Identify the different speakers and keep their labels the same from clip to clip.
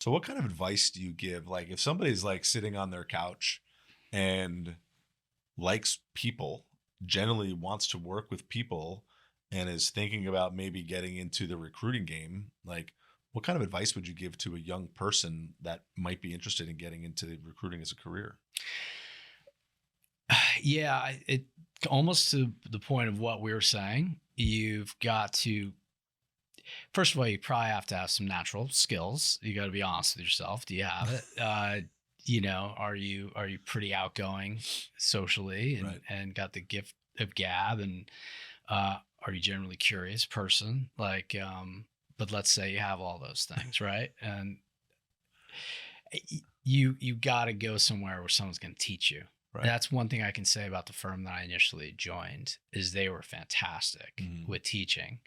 Speaker 1: So what kind of advice do you give? Like if somebody's like sitting on their couch and likes people, generally wants to work with people and is thinking about maybe getting into the recruiting game, like what kind of advice would you give to a young person that might be interested in getting into the recruiting as a career?
Speaker 2: Yeah, it almost to the point of what we were saying. You've got to first of all, you probably have to have some natural skills. You got to be honest with yourself. Do you have it? Are you pretty outgoing socially and
Speaker 1: Right.
Speaker 2: got the gift of gab and are you generally curious person? But let's say you have all those things, right? And you got to go somewhere where someone's going to teach you.
Speaker 1: Right.
Speaker 2: That's one thing I can say about the firm that I initially joined is they were fantastic
Speaker 1: Mhm.
Speaker 2: with teaching,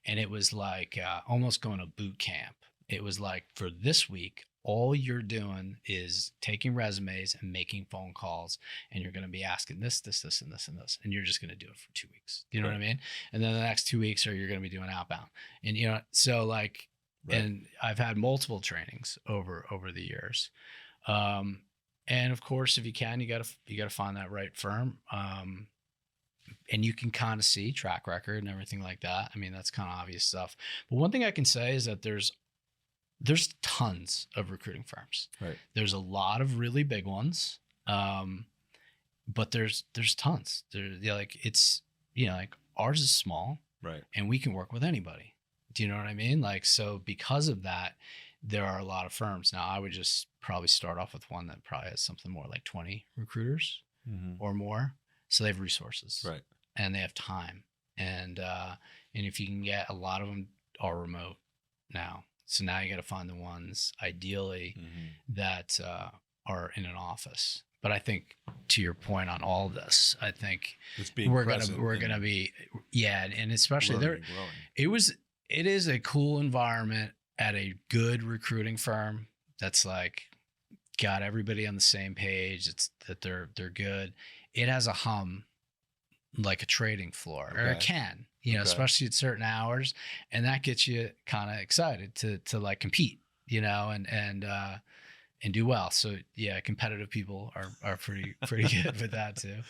Speaker 2: and it was like almost going to boot camp. It was like for this week, all you're doing is taking resumes and making phone calls, and you're going to be asking this, and this, and you're just going to do it for 2 weeks. You know what I
Speaker 1: Right.
Speaker 2: mean? And then the next 2 weeks are you're going to be doing outbound, and so like,
Speaker 1: Right.
Speaker 2: and I've had multiple trainings over the years. Um, and of course, if you can, you gotta find that right firm. And you can kind of see track record and everything like that. I mean, that's kind of obvious stuff. But one thing I can say is that there's tons of recruiting firms.
Speaker 1: Right.
Speaker 2: There's a lot of really big ones, but there's tons. Like it's like ours is small,
Speaker 1: Right.
Speaker 2: and we can work with anybody. Do you know what I mean? Like, so because of that, there are a lot of firms. Now, I would just probably start off with one that probably has something more like 20 recruiters
Speaker 1: Mhm.
Speaker 2: or more. So they have resources
Speaker 1: Right.
Speaker 2: and they have time. And if you can get a lot of them are remote now. So now you got to find the ones ideally
Speaker 1: Mhm.
Speaker 2: that are in an office. But I think to your point on all of this, I think
Speaker 1: It's being present
Speaker 2: we're gonna
Speaker 1: and
Speaker 2: be yeah, and especially
Speaker 1: learning
Speaker 2: there
Speaker 1: and growing.
Speaker 2: it was it is a cool environment at a good recruiting firm that's like got everybody on the same page. It's that they're good. It has a hum like a trading floor, or it
Speaker 1: Okay.
Speaker 2: can,
Speaker 1: Okay.
Speaker 2: especially at certain hours, and that gets you kind of excited to like compete, and do well. So yeah, competitive people are pretty good with that too.